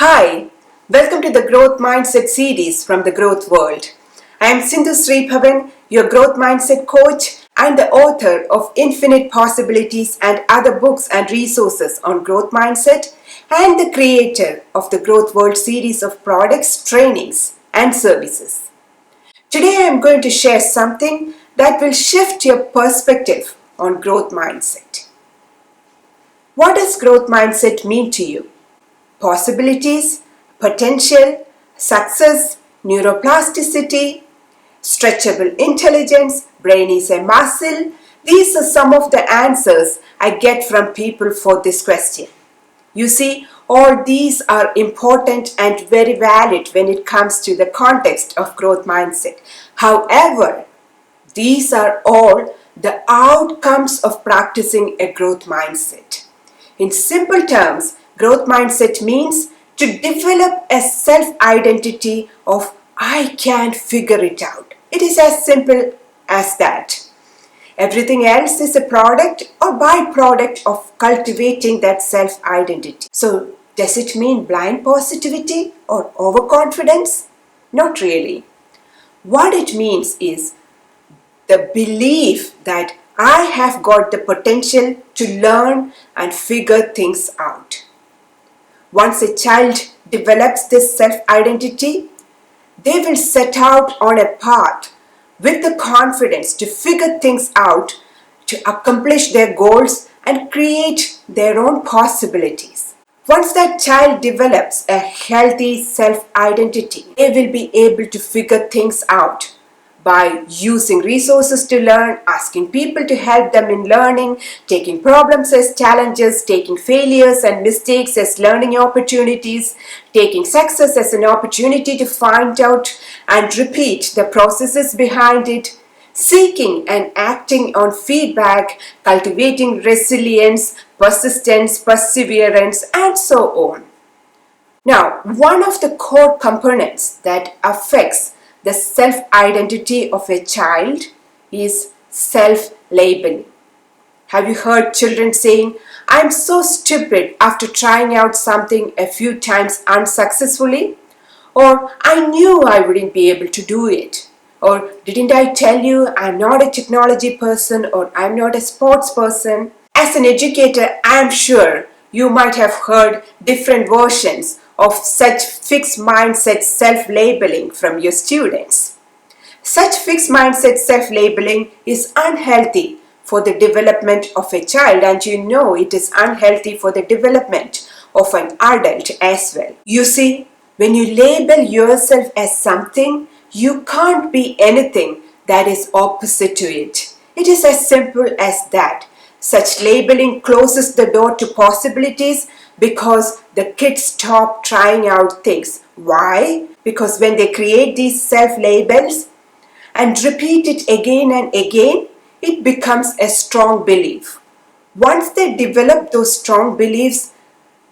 Hi, welcome to the Growth Mindset series from the Growth World. I am Sindu Sreebhavan, your Growth Mindset coach and the author of Infinite Possibilities and other books and resources on growth mindset and the creator of the Growth World series of products, trainings and services. Today I am going to share something that will shift your perspective on growth mindset. What does growth mindset mean to you? Possibilities, potential, success, neuroplasticity, stretchable intelligence, brain is a muscle. These are some of the answers I get from people for this question. You see, all these are important and very valid when it comes to the context of growth mindset. However, these are all the outcomes of practicing a growth mindset. In simple terms, growth mindset means to develop a self-identity of I can figure it out. It is as simple as that. Everything else is a product or byproduct of cultivating that self-identity. So, does it mean blind positivity or overconfidence? Not really. What it means is the belief that I have got the potential to learn and figure things out. Once a child develops this self-identity, they will set out on a path with the confidence to figure things out, to accomplish their goals and create their own possibilities. Once that child develops a healthy self-identity, they will be able to figure things out by using resources to learn, asking people to help them in learning, taking problems as challenges, taking failures and mistakes as learning opportunities, taking success as an opportunity to find out and repeat the processes behind it, seeking and acting on feedback, cultivating resilience, persistence, perseverance, and so on. Now, one of the core components that affects the self-identity of a child is self-labeling. Have you heard children saying, I'm so stupid after trying out something a few times unsuccessfully? Or I knew I wouldn't be able to do it. Or didn't I tell you I'm not a technology person or I'm not a sports person? As an educator, I'm sure you might have heard different versions of such fixed mindset self-labeling from your students. Such fixed mindset self-labeling is unhealthy for the development of a child, and you know it is unhealthy for the development of an adult as well. You see, when you label yourself as something, you can't be anything that is opposite to it. It is as simple as that. Such labeling closes the door to possibilities because the kids stop trying out things. Why? Because when they create these self-labels and repeat it again and again, it becomes a strong belief. Once they develop those strong beliefs,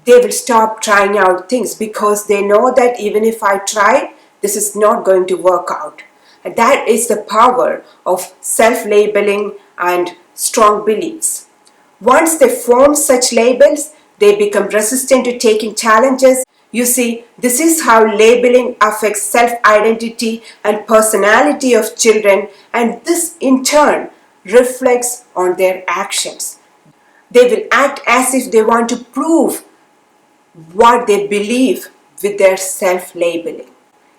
they will stop trying out things because they know that even if I try, this is not going to work out. And that is the power of self-labeling and strong beliefs. Once they form such labels, they become resistant to taking challenges. You see, this is how labeling affects self-identity and personality of children, and this in turn reflects on their actions. They will act as if they want to prove what they believe with their self-labeling.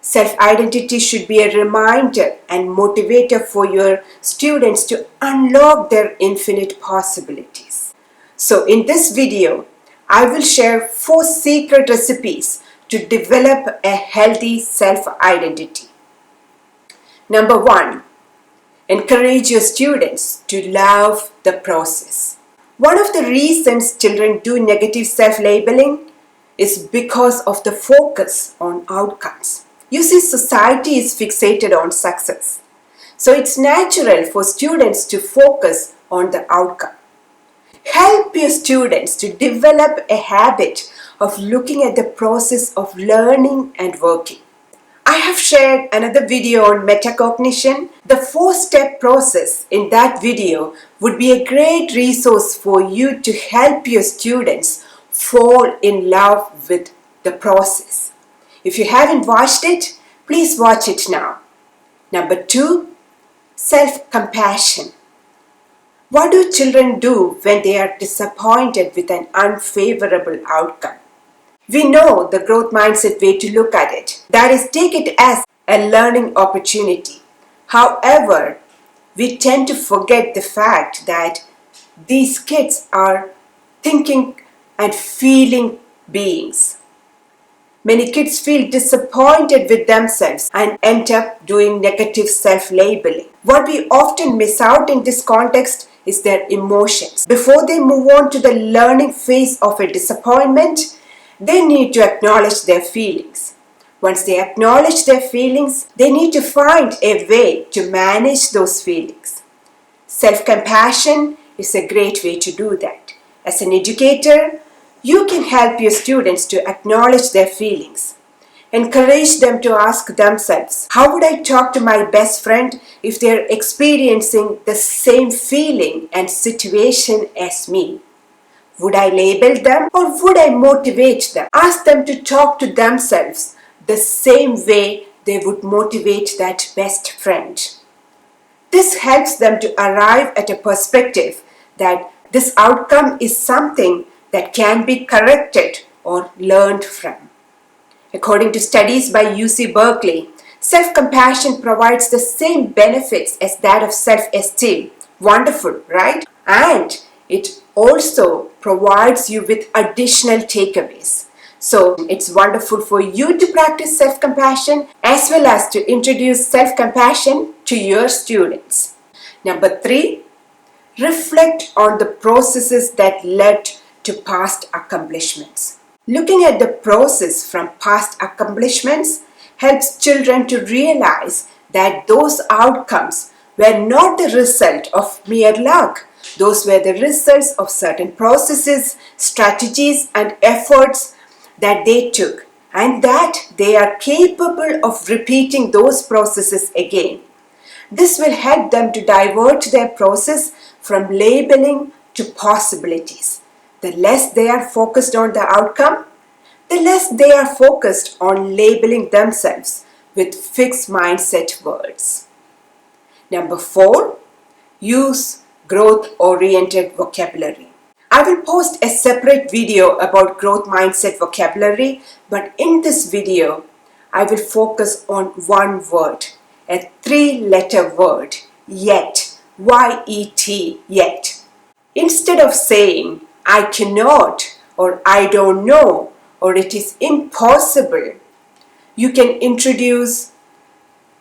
Self-identity should be a reminder and motivator for your students to unlock their infinite possibilities. So in this video, I will share 4 secret recipes to develop a healthy self-identity. Number 1, encourage your students to love the process. One of the reasons children do negative self-labeling is because of the focus on outcomes. You see, society is fixated on success. So it's natural for students to focus on the outcome. Help your students to develop a habit of looking at the process of learning and working. I have shared another video on metacognition. The 4-step process in that video would be a great resource for you to help your students fall in love with the process. If you haven't watched it, please watch it now. Number 2, self-compassion. What do children do when they are disappointed with an unfavorable outcome? We know the growth mindset way to look at it. That is, take it as a learning opportunity. However, we tend to forget the fact that these kids are thinking and feeling beings. Many kids feel disappointed with themselves and end up doing negative self-labeling. What we often miss out in this context is their emotions. Before they move on to the learning phase of a disappointment, they need to acknowledge their feelings. Once they acknowledge their feelings, they need to find a way to manage those feelings. Self-compassion is a great way to do that. As an educator, you can help your students to acknowledge their feelings. Encourage them to ask themselves, how would I talk to my best friend if they're experiencing the same feeling and situation as me? Would I label them or would I motivate them? Ask them to talk to themselves the same way they would motivate that best friend. This helps them to arrive at a perspective that this outcome is something that can be corrected or learned from. According to studies by UC Berkeley, self-compassion provides the same benefits as that of self-esteem. Wonderful, right? And it also provides you with additional takeaways. So it's wonderful for you to practice self-compassion as well as to introduce self-compassion to your students. Number 3, reflect on the processes that led to past accomplishments. Looking at the process from past accomplishments helps children to realize that those outcomes were not the result of mere luck. Those were the results of certain processes, strategies, and efforts that they took, and that they are capable of repeating those processes again. This will help them to divert their process from labeling to possibilities. The less they are focused on the outcome, the less they are focused on labeling themselves with fixed mindset words. Number 4, use growth-oriented vocabulary. I will post a separate video about growth mindset vocabulary, but in this video, I will focus on one word, a 3-letter word, yet, Y-E-T, yet. Instead of saying, I cannot, or I don't know, or it is impossible, you can introduce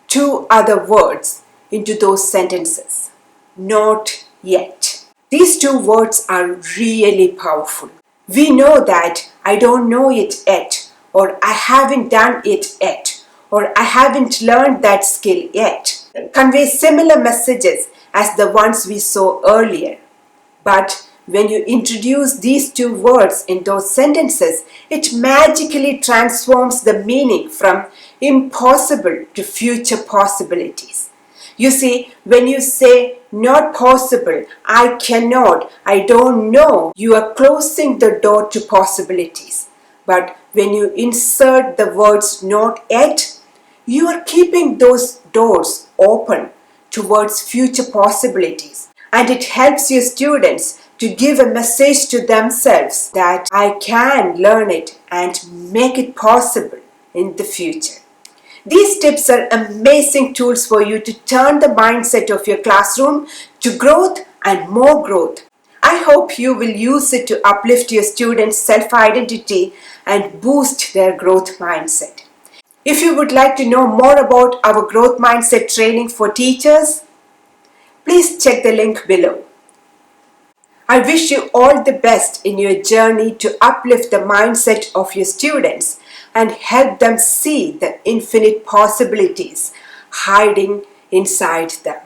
2 other words into those sentences. Not yet. These 2 words are really powerful. We know that I don't know it yet, or I haven't done it yet, or I haven't learned that skill yet. Convey similar messages as the ones we saw earlier. But when you introduce these 2 words in those sentences, it magically transforms the meaning from impossible to future possibilities. You see, when you say not possible, I cannot, I don't know, you are closing the door to possibilities. But when you insert the words not yet, you are keeping those doors open towards future possibilities. And it helps your students to give a message to themselves that I can learn it and make it possible in the future. These tips are amazing tools for you to turn the mindset of your classroom to growth and more growth. I hope you will use it to uplift your students' self-identity and boost their growth mindset. If you would like to know more about our growth mindset training for teachers, please check the link below. I wish you all the best in your journey to uplift the mindset of your students and help them see the infinite possibilities hiding inside them.